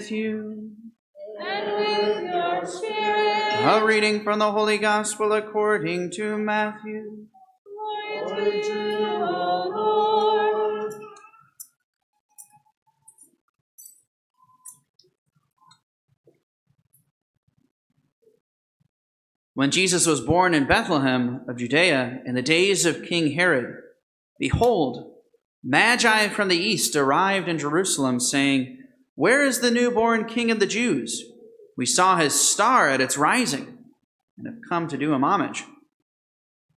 with you. And with your spirit. A reading from the Holy Gospel according to Matthew. Glory to you, O Lord. When Jesus was born in Bethlehem of Judea in the days of King Herod, behold, Magi from the east arrived in Jerusalem, saying, "Where is the newborn King of the Jews? We saw his star at its rising, and have come to do him homage."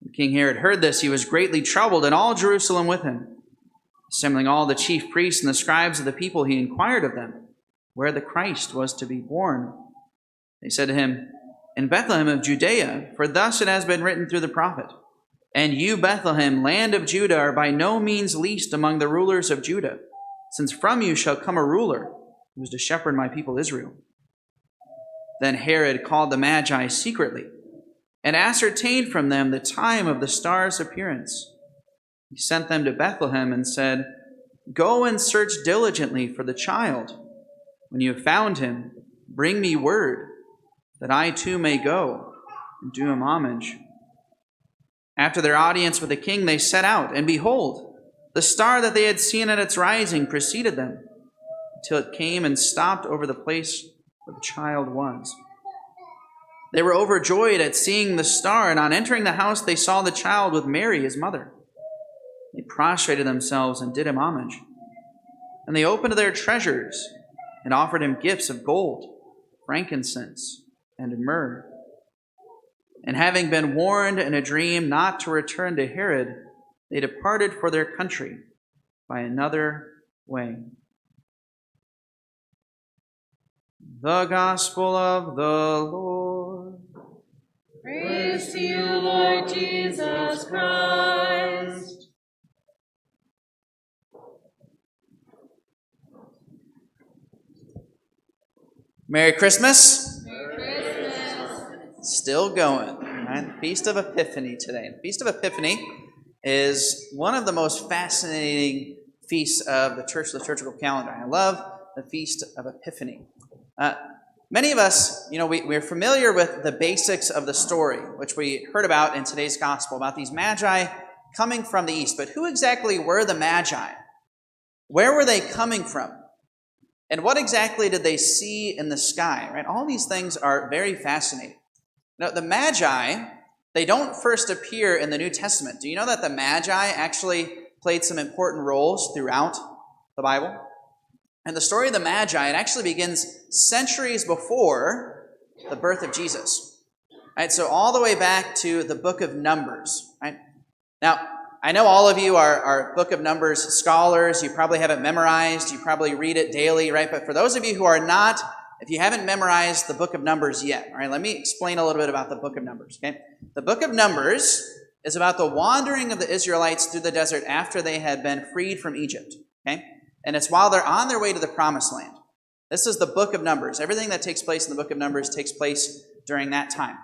When King Herod heard this, he was greatly troubled, and all Jerusalem with him. Assembling all the chief priests and the scribes of the people, he inquired of them where the Christ was to be born. They said to him, "In Bethlehem of Judea, for thus it has been written through the prophet, 'And you, Bethlehem, land of Judah, are by no means least among the rulers of Judah, since from you shall come a ruler who is to shepherd my people Israel.' Then Herod called the Magi secretly and ascertained from them the time of the star's appearance. He sent them to Bethlehem and said, 'Go and search diligently for the child. When you have found him, bring me word, that I too may go and do him homage.' After their audience with the king, they set out, and behold, the star that they had seen at its rising preceded them, until it came and stopped over the place where the child was. They were overjoyed at seeing the star, and on entering the house, they saw the child with Mary, his mother. They prostrated themselves and did him homage. And they opened their treasures and offered him gifts of gold, frankincense, and myrrh. And having been warned in a dream not to return to Herod, they departed for their country by another way." The Gospel of the Lord. Praise to you, Lord Jesus Christ. Merry Christmas. Merry Christmas. Still going. Right? Feast of Epiphany today. The Feast of Epiphany is one of the most fascinating feasts of the church liturgical calendar. I love the Feast of Epiphany. Many of us, we're familiar with the basics of the story, which we heard about in today's gospel, about these Magi coming from the east. But who exactly were the Magi? Where were they coming from? And what exactly did they see in the sky? Right? All these things are very fascinating. Now, the Magi, they don't first appear in the New Testament. Do you know that the Magi actually played some important roles throughout the Bible? And the story of the Magi, it actually begins centuries before the birth of Jesus. Right? So all the way back to the book of Numbers. Right? Now, I know all of you are book of Numbers scholars. You probably have it memorized. You probably read it daily, right? But for those of you who are not, if you haven't memorized the book of Numbers yet, all right, let me explain a little bit about the book of Numbers, okay? The book of Numbers is about the wandering of the Israelites through the desert after they had been freed from Egypt, okay? And it's while they're on their way to the promised land. This is the book of Numbers. Everything that takes place in the book of Numbers takes place during that time.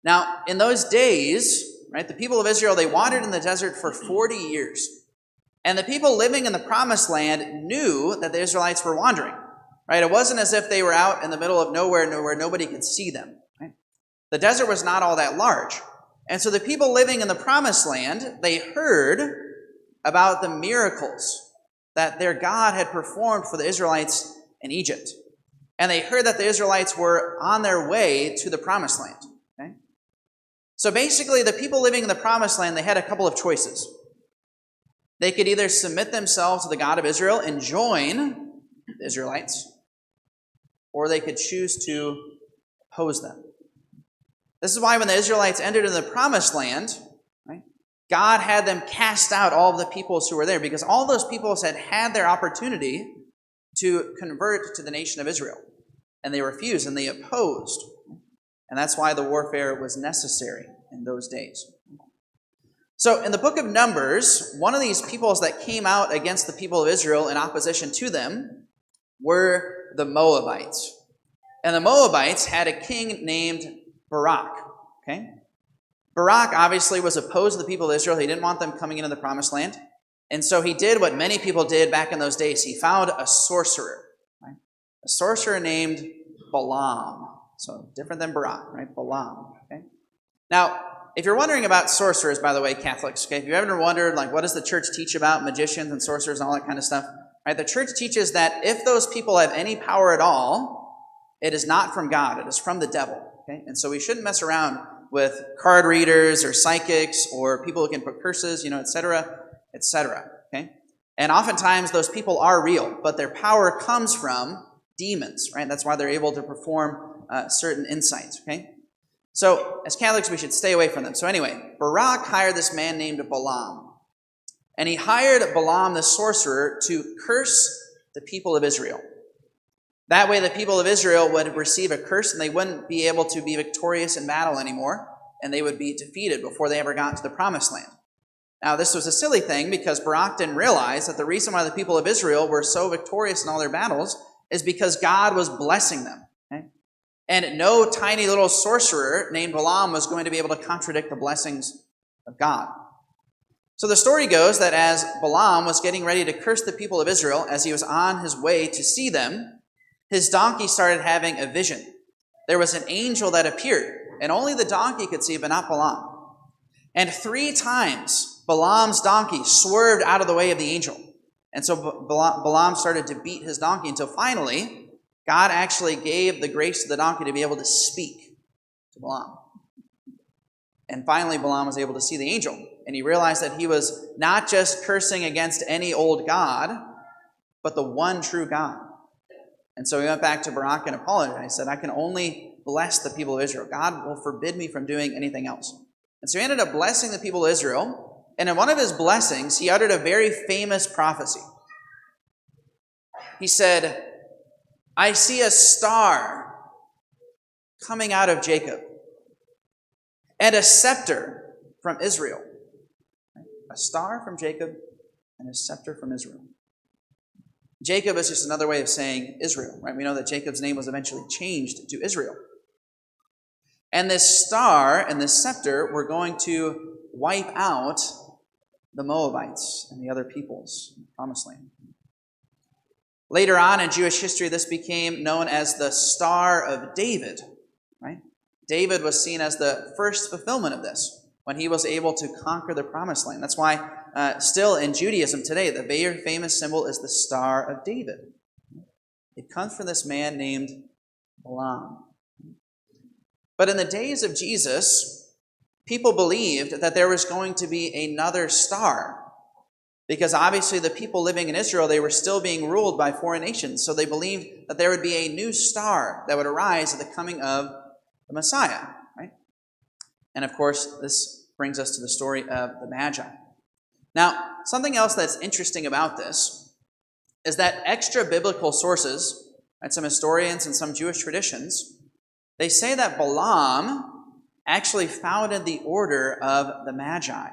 Now, in those days, right, the people of Israel, they wandered in the desert for 40 years. And the people living in the promised land knew that the Israelites were wandering. Right? It wasn't as if they were out in the middle of nowhere where nobody could see them. Right? The desert was not all that large. And so the people living in the promised land, they heard about the miracles that their God had performed for the Israelites in Egypt. And they heard that the Israelites were on their way to the promised land. Okay? So basically, the people living in the promised land, they had a couple of choices. They could either submit themselves to the God of Israel and join the Israelites, or they could choose to oppose them. This is why when the Israelites entered into the promised land, right, God had them cast out all of the peoples who were there, because all those peoples had had their opportunity to convert to the nation of Israel. And they refused and they opposed. And that's why the warfare was necessary in those days. So in the book of Numbers, one of these peoples that came out against the people of Israel in opposition to them were the Moabites. And the Moabites had a king named Barak. Okay? Barak obviously was opposed to the people of Israel. He didn't want them coming into the promised land. And so he did what many people did back in those days. He found a sorcerer. Right? a sorcerer named Balaam. So different than Barak, right? Balaam. Okay. Now, if you're wondering about sorcerers, by the way, Catholics, okay, if you've ever wondered, like, what does the church teach about magicians and sorcerers and all that kind of stuff, right? The church teaches that if those people have any power at all, it is not from God. It is from the devil. Okay, and so we shouldn't mess around with card readers or psychics or people who can put curses, et cetera, et cetera. Okay, and oftentimes those people are real, but their power comes from demons, right? That's why they're able to perform certain insights. Okay. So, as Catholics, we should stay away from them. So anyway, Barak hired this man named Balaam. And he hired Balaam the sorcerer to curse the people of Israel. That way the people of Israel would receive a curse and they wouldn't be able to be victorious in battle anymore, and they would be defeated before they ever got to the promised land. Now, this was a silly thing because Barak didn't realize that the reason why the people of Israel were so victorious in all their battles is because God was blessing them. And no tiny little sorcerer named Balaam was going to be able to contradict the blessings of God. So the story goes that as Balaam was getting ready to curse the people of Israel, as he was on his way to see them, his donkey started having a vision. There was an angel that appeared, and only the donkey could see, but not Balaam. And 3 times, Balaam's donkey swerved out of the way of the angel. And so Balaam started to beat his donkey until finally, God actually gave the grace to the donkey to be able to speak to Balaam. And finally, Balaam was able to see the angel. And he realized that he was not just cursing against any old god, but the one true God. And so he went back to Barak and apologized. He said, I can only bless the people of Israel. God will forbid me from doing anything else. And so he ended up blessing the people of Israel. And in one of his blessings, he uttered a very famous prophecy. He said, I see a star coming out of Jacob, and a scepter from Israel. A star from Jacob and a scepter from Israel. Jacob is just another way of saying Israel, right? We know that Jacob's name was eventually changed to Israel. And this star and this scepter were going to wipe out the Moabites and the other peoples in the Promised Land. Later on in Jewish history, this became known as the Star of David, right? David was seen as the first fulfillment of this when he was able to conquer the Promised Land. That's why still in Judaism today, the very famous symbol is the Star of David. It comes from this man named Balaam. But in the days of Jesus, people believed that there was going to be another star. Because obviously the people living in Israel, they were still being ruled by foreign nations. So they believed that there would be a new star that would arise at the coming of the Messiah. Right? And of course, this brings us to the story of the Magi. Now, something else that's interesting about this is that extra-biblical sources, and some historians and some Jewish traditions, they say that Balaam actually founded the order of the Magi,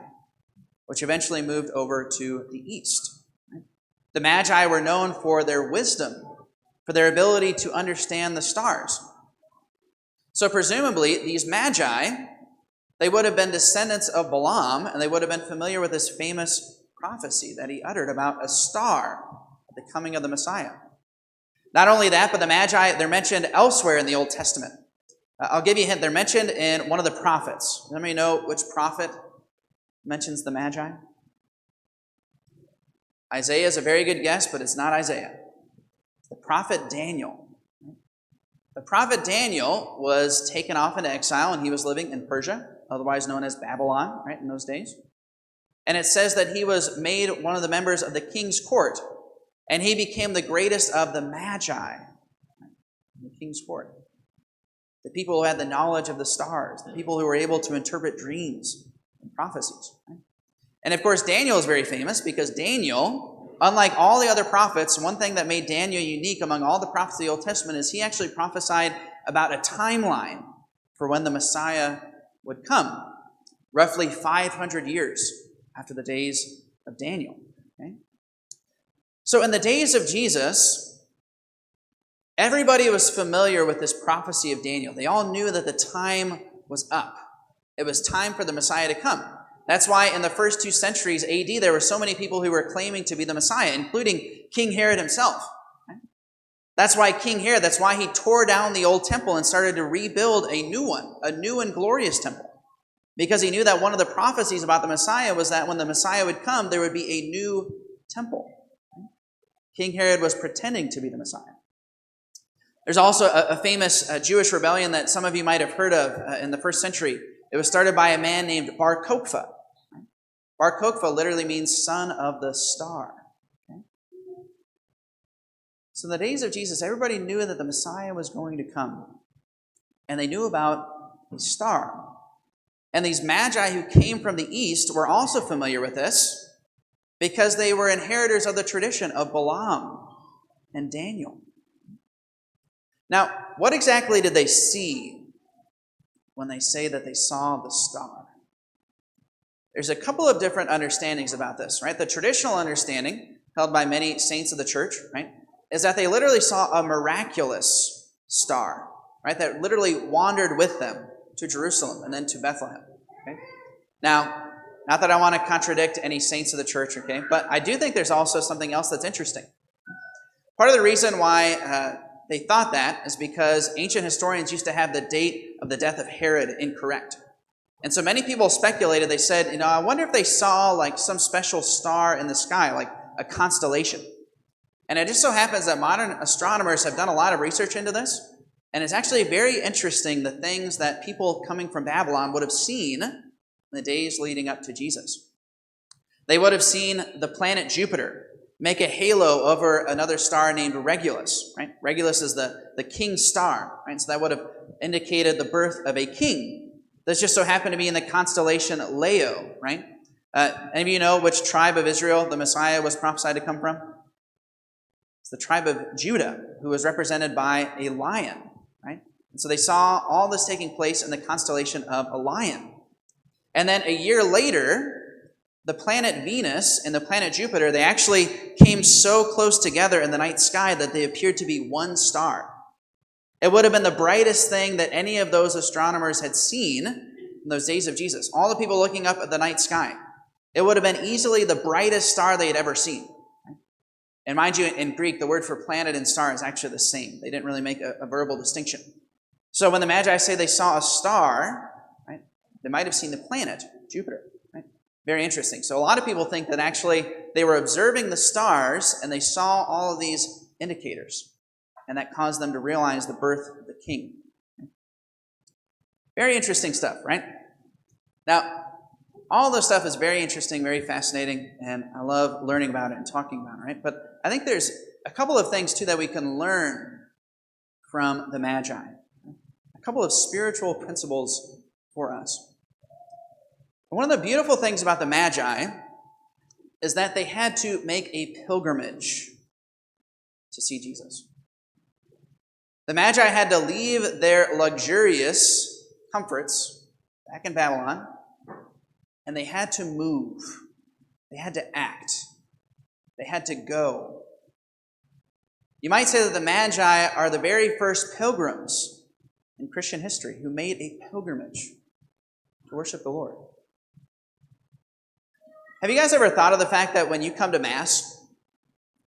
which eventually moved over to the east. The Magi were known for their wisdom, for their ability to understand the stars. So presumably, these Magi, they would have been descendants of Balaam, and they would have been familiar with this famous prophecy that he uttered about a star at the coming of the Messiah. Not only that, but the Magi, they're mentioned elsewhere in the Old Testament. I'll give you a hint. They're mentioned in one of the prophets. Does anybody know which prophet mentions the Magi? Isaiah is a very good guess, but it's not Isaiah. It's the prophet Daniel. The prophet Daniel was taken off into exile, and he was living in Persia, otherwise known as Babylon, right, in those days. And it says that he was made one of the members of the king's court, and he became the greatest of the Magi in the king's court. The people who had the knowledge of the stars, the people who were able to interpret dreams and prophecies. Right? And of course, Daniel is very famous because Daniel, unlike all the other prophets, one thing that made Daniel unique among all the prophets of the Old Testament is he actually prophesied about a timeline for when the Messiah would come, roughly 500 years after the days of Daniel. Okay? So in the days of Jesus, everybody was familiar with this prophecy of Daniel. They all knew that the time was up. It was time for the Messiah to come. That's why in the first 2 centuries AD, there were so many people who were claiming to be the Messiah, including King Herod himself. That's why King Herod, that's why he tore down the old temple and started to rebuild a new one, a new and glorious temple. Because he knew that one of the prophecies about the Messiah was that when the Messiah would come, there would be a new temple. King Herod was pretending to be the Messiah. There's also a famous Jewish rebellion that some of you might have heard of in the first century. It was started by a man named Bar Kokhba. Bar Kokhba literally means son of the star. So in the days of Jesus, everybody knew that the Messiah was going to come. And they knew about a star. And these magi who came from the east were also familiar with this because they were inheritors of the tradition of Balaam and Daniel. Now, what exactly did they see when they say that they saw the star? There's a couple of different understandings about this, right? The traditional understanding, held by many saints of the church, right, is that they literally saw a miraculous star, right, that literally wandered with them to Jerusalem and then to Bethlehem. Okay? Now, not that I want to contradict any saints of the church, okay, but I do think there's also something else that's interesting. Part of the reason why they thought that is because ancient historians used to have the date of the death of Herod incorrect. And so many people speculated, they said, I wonder if they saw like some special star in the sky, like a constellation. And it just so happens that modern astronomers have done a lot of research into this. And it's actually very interesting the things that people coming from Babylon would have seen in the days leading up to Jesus. They would have seen the planet Jupiter make a halo over another star named Regulus, right? Regulus is the king's star, right? So that would have indicated the birth of a king. This just so happened to be in the constellation Leo, right? Any of you know which tribe of Israel the Messiah was prophesied to come from? It's the tribe of Judah, who was represented by a lion, right? And so they saw all this taking place in the constellation of a lion. And then a year later, the planet Venus and the planet Jupiter, they actually came so close together in the night sky that they appeared to be one star. It would have been the brightest thing that any of those astronomers had seen in those days of Jesus. All the people looking up at the night sky. It would have been easily the brightest star they had ever seen. And mind you, in Greek, the word for planet and star is actually the same. They didn't really make a verbal distinction. So when the Magi say they saw a star, right, they might have seen the planet, Jupiter. Right? Very interesting. So a lot of people think that actually they were observing the stars and they saw all of these indicators. And that caused them to realize the birth of the king. Very interesting stuff, right? Now, all this stuff is very interesting, very fascinating, and I love learning about it and talking about it, right? But I think there's a couple of things, too, that we can learn from the Magi. A couple of spiritual principles for us. And one of the beautiful things about the Magi is that they had to make a pilgrimage to see Jesus. The Magi had to leave their luxurious comforts back in Babylon, and they had to move. They had to act. They had to go. You might say that the Magi are the very first pilgrims in Christian history who made a pilgrimage to worship the Lord. Have you guys ever thought of the fact that when you come to Mass,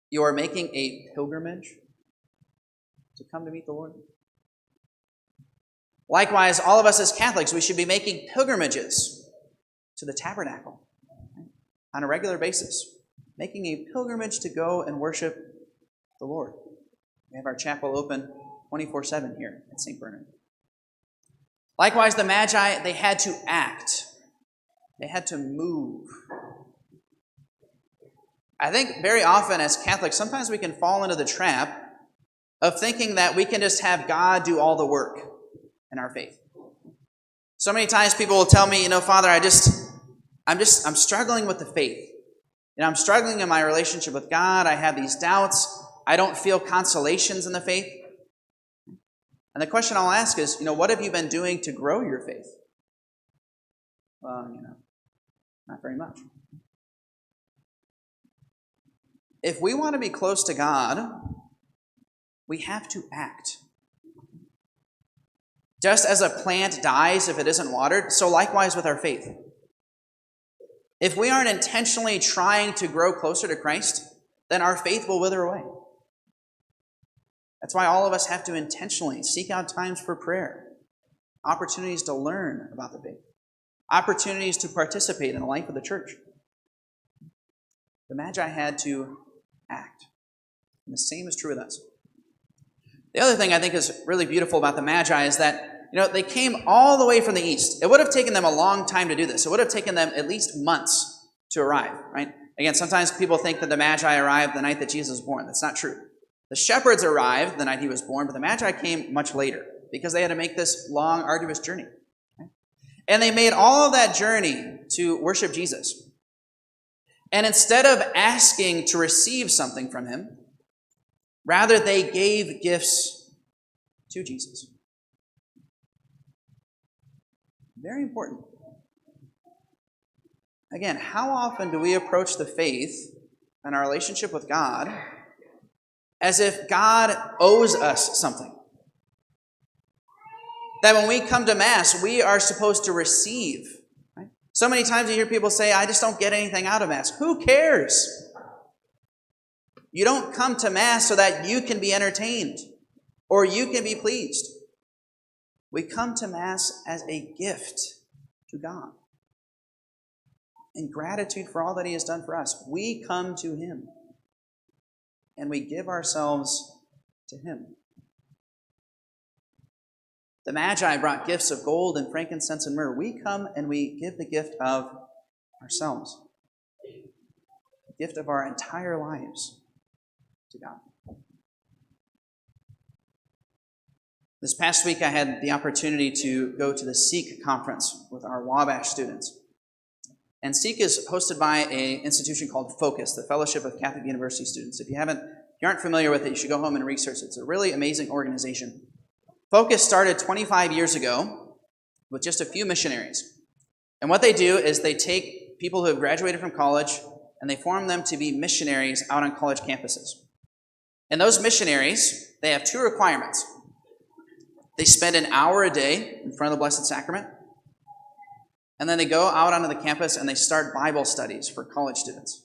you are making a pilgrimage to come to meet the Lord? Likewise, all of us as Catholics, we should be making pilgrimages to the tabernacle on a regular basis, making a pilgrimage to go and worship the Lord. We have our chapel open 24/7 here at St. Bernard. Likewise, the Magi, they had to act. They had to move. I think very often as Catholics, sometimes we can fall into the trap of thinking that we can just have God do all the work in our faith. So many times people will tell me, Father, I'm struggling with the faith. I'm struggling in my relationship with God. I have these doubts. I don't feel consolations in the faith. And the question I'll ask is, what have you been doing to grow your faith? Well, not very much. If we want to be close to God, we have to act. Just as a plant dies if it isn't watered, so likewise with our faith. If we aren't intentionally trying to grow closer to Christ, then our faith will wither away. That's why all of us have to intentionally seek out times for prayer, opportunities to learn about the faith, opportunities to participate in the life of the church. The Magi had to act. And the same is true with us. The other thing I think is really beautiful about the Magi is that, they came all the way from the east. It would have taken them a long time to do this. It would have taken them at least months to arrive, right? Again, sometimes people think that the Magi arrived the night that Jesus was born. That's not true. The shepherds arrived the night he was born, but the Magi came much later because they had to make this long, arduous journey. Right? And they made all of that journey to worship Jesus. And instead of asking to receive something from him, rather they gave gifts to Jesus. Very important. Again, how often do we approach the faith and our relationship with God as if God owes us something? That when we come to Mass, we are supposed to receive. Right? So many times you hear people say, I just don't get anything out of Mass. Who cares? You don't come to Mass so that you can be entertained or you can be pleased. We come to Mass as a gift to God. In gratitude for all that he has done for us, we come to him and we give ourselves to him. The Magi brought gifts of gold and frankincense and myrrh. We come and we give the gift of ourselves, the gift of our entire lives to God. This past week, I had the opportunity to go to the Seek conference with our Wabash students. And Seek is hosted by an institution called Focus, the Fellowship of Catholic University Students. If you aren't familiar with it, you should go home and research it. It's a really amazing organization. Focus started 25 years ago with just a few missionaries. And what they do is they take people who have graduated from college and they form them to be missionaries out on college campuses. And those missionaries, they have two requirements. They spend an hour a day in front of the Blessed Sacrament, and then they go out onto the campus and they start Bible studies for college students.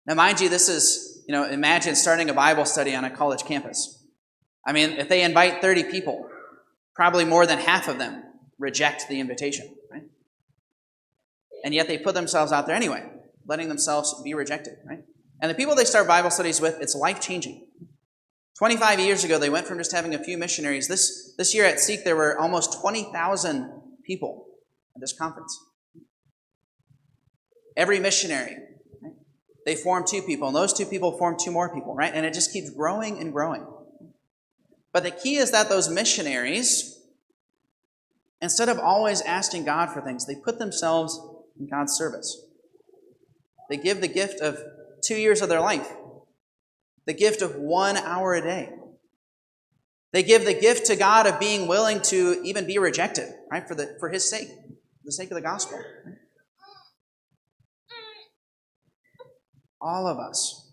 Now, mind you, this is, imagine starting a Bible study on a college campus. I mean, if they invite 30 people, probably more than half of them reject the invitation, right? And yet they put themselves out there anyway, letting themselves be rejected, right? And the people they start Bible studies with, it's life-changing. 25 years ago, they went from just having a few missionaries. This year at Seek, there were almost 20,000 people at this conference. Every missionary, right? They form two people, and those two people form two more people, right? And it just keeps growing and growing. But the key is that those missionaries, instead of always asking God for things, they put themselves in God's service. They give the gift of 2 years of their life, the gift of 1 hour a day. They give the gift to God of being willing to even be rejected, right, for his sake, for the sake of the gospel. Right? All of us,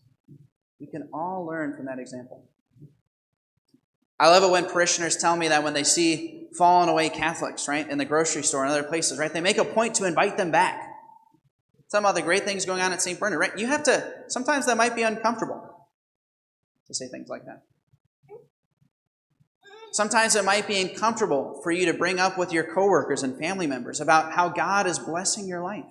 we can all learn from that example. I love it when parishioners tell me that when they see fallen away Catholics, right, in the grocery store and other places, right, they make a point to invite them back. Some of the great things going on at St. Bernard, right? Sometimes that might be uncomfortable to say things like that. Sometimes it might be uncomfortable for you to bring up with your coworkers and family members about how God is blessing your life.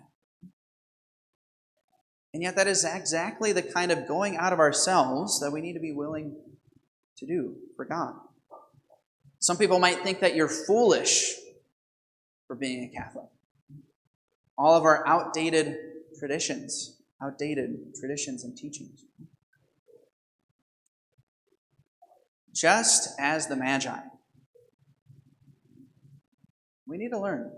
And yet that is exactly the kind of going out of ourselves that we need to be willing to do for God. Some people might think that you're foolish for being a Catholic. All of our outdated traditions and teachings. Just as the Magi, we need to learn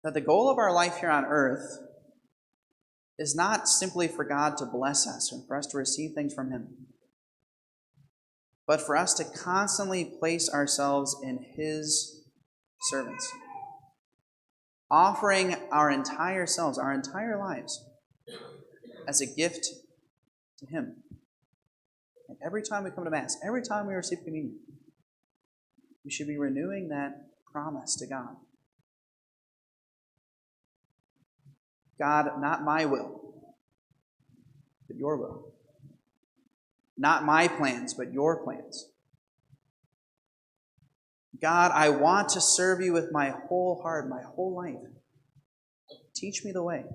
that the goal of our life here on earth is not simply for God to bless us and for us to receive things from him, but for us to constantly place ourselves in his servants, offering our entire selves, our entire lives, as a gift to him. And every time we come to Mass, every time we receive communion, we should be renewing that promise to God. God, not my will, but your will. Not my plans, but your plans. God, I want to serve you with my whole heart, my whole life. Teach me the way.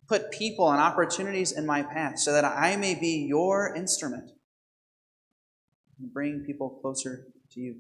Put people and opportunities in my path so that I may be your instrument and bring people closer to you.